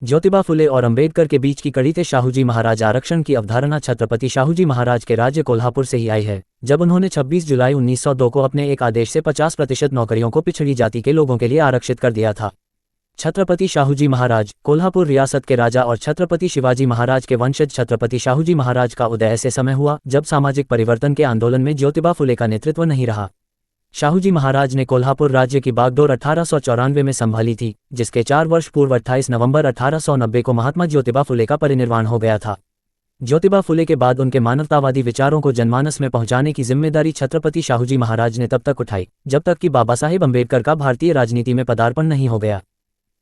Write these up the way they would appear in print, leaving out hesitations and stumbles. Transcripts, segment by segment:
ज्योतिबा फुले और अंबेडकर के बीच की कड़ी थे शाहूजी महाराज आरक्षण की अवधारणा छत्रपति शाहूजी महाराज के राज्य कोल्हापुर से ही आई है, जब उन्होंने 26 जुलाई 1902 को अपने एक आदेश से 50% नौकरियों को पिछड़ी जाति के लोगों के लिए आरक्षित कर दिया था। छत्रपति शाहूजी महाराज कोल्हापुर रियासत के राजा और छत्रपति शिवाजी महाराज के वंशज छत्रपति शाहूजी महाराज का उदय ऐसे समय हुआ जब सामाजिक परिवर्तन के आंदोलन में ज्योतिबा फुले का नेतृत्व नहीं रहा। शाहूजी महाराज ने कोल्हापुर राज्य की बागडोर 1894 में संभाली थी, जिसके 4 वर्ष पूर्व 28 नवंबर 1890 को महात्मा ज्योतिबा फुले का परिनिर्वाण हो गया था। ज्योतिबा फुले के बाद उनके मानवतावादी विचारों को जनमानस में पहुंचाने की जिम्मेदारी छत्रपति शाहूजी महाराज ने तब तक उठाई जब तक कि बाबा साहेब अम्बेडकर का भारतीय राजनीति में पदार्पण नहीं हो गया।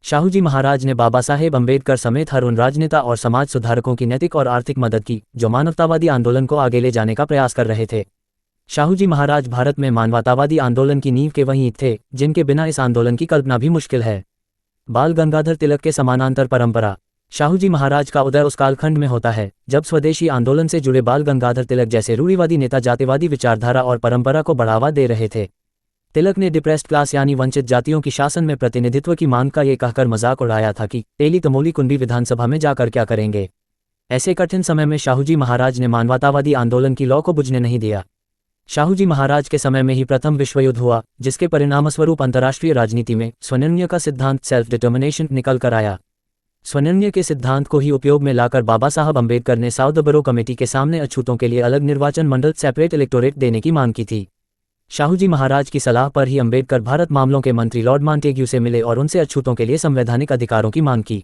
शाहूजी महाराज ने बाबा साहेब अम्बेडकर समेत हर उन राजनेता और समाज सुधारकों की नैतिक और आर्थिक मदद की जो मानवतावादी आंदोलन को आगे ले जाने का प्रयास कर रहे थे। शाहूजी महाराज भारत में मानवतावादी आंदोलन की नींव के वही थे जिनके बिना इस आंदोलन की कल्पना भी मुश्किल है। बाल गंगाधर तिलक के समानांतर परंपरा। शाहूजी महाराज का उदय उस कालखंड में होता है जब स्वदेशी आंदोलन से जुड़े बाल गंगाधर तिलक जैसे रूढ़िवादी नेता जातिवादी विचारधारा और परंपरा को बढ़ावा दे रहे थे। तिलक ने डिप्रेस्ड क्लास यानी वंचित जातियों की शासन में प्रतिनिधित्व की मांग का ये कहकर मजाक उड़ाया था कि तेली तमोली कुंडी विधानसभा में जाकर क्या करेंगे। ऐसे कठिन समय में शाहूजी महाराज ने मानवतावादी आंदोलन की लौ को बुझने नहीं दिया। शाहूजी महाराज के समय में ही प्रथम विश्व युद्ध हुआ, जिसके परिणामस्वरूप अंतर्राष्ट्रीय राजनीति में स्वनिर्णय का सिद्धांत सेल्फ डिटर्मिनेशन निकल कर आया। स्वनिर्णय के सिद्धांत को ही उपयोग में लाकर बाबा साहब अम्बेडकर ने साउथ बरो कमेटी के सामने अछूतों के लिए अलग निर्वाचन मंडल सेपरेट इलेक्टोरेट देने की मांग की थी। शाहूजी महाराज की सलाह पर ही अम्बेडकर भारत मामलों के मंत्री लॉर्ड मॉन्टेग्यू से मिले और उनसे अछूतों के लिए संवैधानिक अधिकारों की मांग की।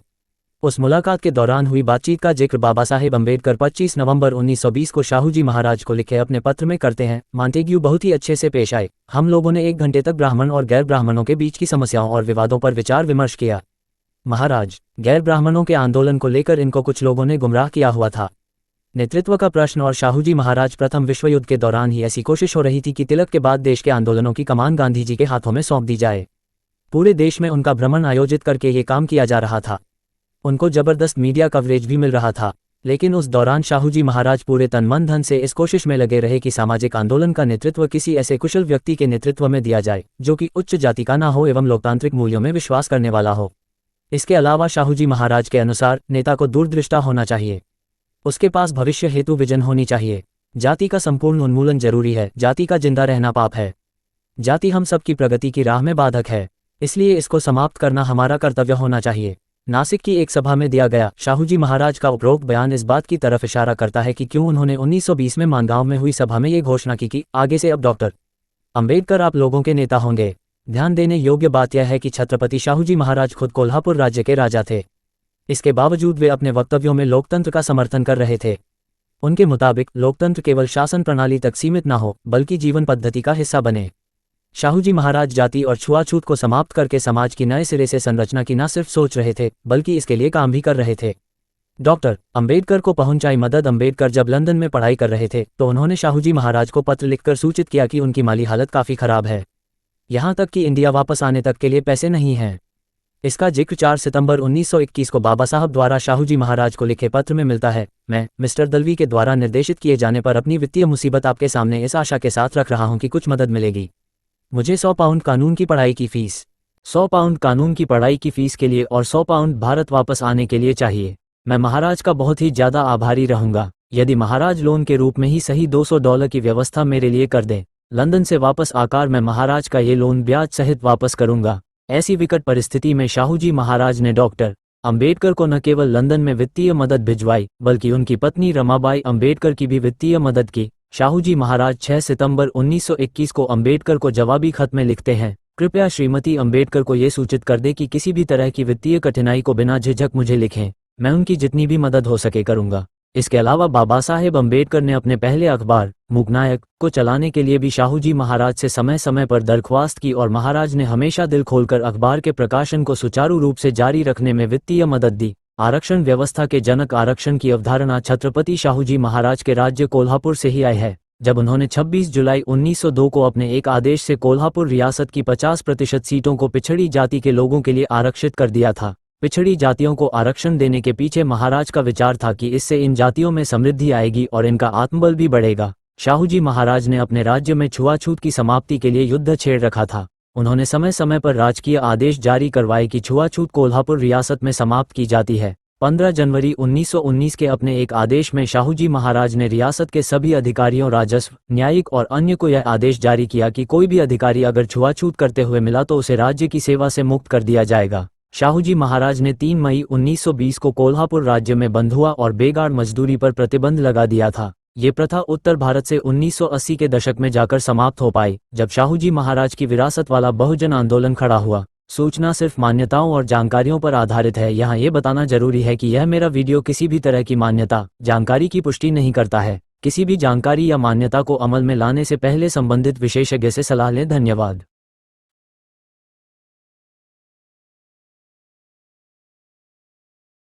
उस मुलाकात के दौरान हुई बातचीत का जिक्र बाबा साहेब अम्बेडकर 25 नवंबर 1920 को शाहूजी महाराज को लिखे अपने पत्र में करते हैं। मॉन्टेग्यू बहुत ही अच्छे से पेश आए। हम लोगों ने 1 घंटे तक ब्राह्मण और गैर ब्राह्मणों के बीच की समस्याओं और विवादों पर विचार विमर्श किया। महाराज, गैर ब्राह्मणों के आंदोलन को लेकर इनको कुछ लोगों ने गुमराह किया हुआ था। नेतृत्व का प्रश्न और शाहूजी महाराज प्रथम विश्व युद्ध के दौरान ही ऐसी कोशिश हो रही थी कि तिलक के बाद देश के आंदोलनों की कमान गांधी जी के हाथों में सौंप दी जाए। पूरे देश में उनका भ्रमण आयोजित करके ये काम किया जा रहा था। उनको जबरदस्त मीडिया कवरेज भी मिल रहा था, लेकिन उस दौरान शाहूजी महाराज पूरे तन मन धन से इस कोशिश में लगे रहे कि सामाजिक आंदोलन का नेतृत्व किसी ऐसे कुशल व्यक्ति के नेतृत्व में दिया जाए जो कि उच्च जाति का ना हो एवं लोकतांत्रिक मूल्यों में विश्वास करने वाला हो। इसके अलावा शाहूजी महाराज के अनुसार नेता को दूरदृष्टा होना चाहिए, उसके पास भविष्य हेतु विजन होनी चाहिए। जाति का संपूर्ण उन्मूलन जरूरी है, जाति का जिंदा रहना पाप है। जाति हम सबकी प्रगति की राह में बाधक है, इसलिए इसको समाप्त करना हमारा कर्तव्य होना चाहिए। नासिक की एक सभा में दिया गया शाहूजी महाराज का उपरोक्त बयान इस बात की तरफ इशारा करता है कि क्यों उन्होंने 1920 में मानगांव में हुई सभा में ये घोषणा की कि आगे से अब डॉक्टर अम्बेडकर आप लोगों के नेता होंगे। ध्यान देने योग्य बात यह है कि छत्रपति शाहूजी महाराज खुद कोल्हापुर राज्य के राजा थे। इसके बावजूद वे अपने वक्तव्यों में लोकतंत्र का समर्थन कर रहे थे। उनके मुताबिक लोकतंत्र केवल शासन प्रणाली तक सीमित न हो बल्कि जीवन पद्धति का हिस्सा बने। शाहूजी महाराज जाति और छुआछूत को समाप्त करके समाज की नए सिरे से संरचना की न सिर्फ सोच रहे थे बल्कि इसके लिए काम भी कर रहे थे। डॉक्टर अम्बेडकर को पहुंचाई मदद। अम्बेडकर जब लंदन में पढ़ाई कर रहे थे तो उन्होंने शाहूजी महाराज को पत्र लिखकर सूचित किया कि उनकी माली हालत काफ़ी खराब है, यहाँ तक कि इंडिया वापस आने तक के लिए पैसे नहीं हैं। इसका जिक्र 4 सितंबर 1921 को बाबा साहब द्वारा शाहूजी महाराज को लिखे पत्र में मिलता है। मैं मिस्टर दलवी के द्वारा निर्देशित किए जाने पर अपनी वित्तीय मुसीबत आपके सामने इस आशा के साथ रख रहा हूं कि कुछ मदद मिलेगी। मुझे 100 पाउंड कानून की पढ़ाई की फीस 100 पाउंड कानून की पढ़ाई की फीस के लिए और 100 पाउंड भारत वापस आने के लिए चाहिए। मैं महाराज का बहुत ही ज़्यादा आभारी रहूंगा यदि महाराज लोन के रूप में ही सही $200 की व्यवस्था मेरे लिए कर दें। लंदन से वापस आकर मैं महाराज का ये लोन ब्याज सहित वापस करूंगा। ऐसी विकट परिस्थिति में शाहूजी महाराज ने डॉक्टर अम्बेडकर को न केवल लंदन में वित्तीय मदद भिजवाई बल्कि उनकी पत्नी रमाबाई अम्बेडकर की भी वित्तीय मदद की। शाहूजी महाराज 6 सितंबर 1921 को अम्बेडकर को जवाबी खत में लिखते हैं, कृपया श्रीमती अम्बेडकर को ये सूचित कर दे कि किसी भी तरह की वित्तीय कठिनाई को बिना झिझक मुझे लिखें, मैं उनकी जितनी भी मदद हो सके करूंगा। इसके अलावा बाबा साहेब अम्बेडकर ने अपने पहले अखबार मूकनायक को चलाने के लिए भी शाहूजी महाराज से समय समय पर दरख्वास्त की और महाराज ने हमेशा दिल खोलकर अखबार के प्रकाशन को सुचारू रूप से जारी रखने में वित्तीय मदद दी। आरक्षण व्यवस्था के जनक आरक्षण की अवधारणा छत्रपति शाहूजी महाराज के राज्य कोल्हापुर से ही आई है, जब उन्होंने 26 जुलाई 1902 को अपने एक आदेश से कोल्हापुर रियासत की 50% सीटों को पिछड़ी जाति के लोगों के लिए आरक्षित कर दिया था। पिछड़ी जातियों को आरक्षण देने के पीछे महाराज का विचार था कि इससे इन जातियों में समृद्धि आएगी और इनका आत्मबल भी बढ़ेगा। शाहूजी महाराज ने अपने राज्य में छुआछूत की समाप्ति के लिए युद्ध छेड़ रखा था। उन्होंने समय समय पर राजकीय आदेश जारी करवाए कि छुआछूत कोल्हापुर रियासत में समाप्त की जाती है। 15 जनवरी 1919 के अपने एक आदेश में शाहूजी महाराज ने रियासत के सभी अधिकारियों, राजस्व, न्यायिक और अन्य को यह आदेश जारी किया कि कोई भी अधिकारी अगर छुआछूत करते हुए मिला तो उसे राज्य की सेवा से मुक्त कर दिया जाएगा। शाहूजी महाराज ने 3 मई 1920 को कोल्हापुर राज्य में बंधुआ और बेगार मजदूरी पर प्रतिबंध लगा दिया था। ये प्रथा उत्तर भारत से 1980 के दशक में जाकर समाप्त हो पाई, जब शाहूजी महाराज की विरासत वाला बहुजन आंदोलन खड़ा हुआ। सूचना सिर्फ मान्यताओं और जानकारियों पर आधारित है। यहाँ ये बताना जरूरी है कि यह मेरा वीडियो किसी भी तरह की मान्यता, जानकारी की पुष्टि नहीं करता है। किसी भी जानकारी या मान्यता को अमल में लाने से पहले संबंधित विशेषज्ञ से सलाह लें। धन्यवाद।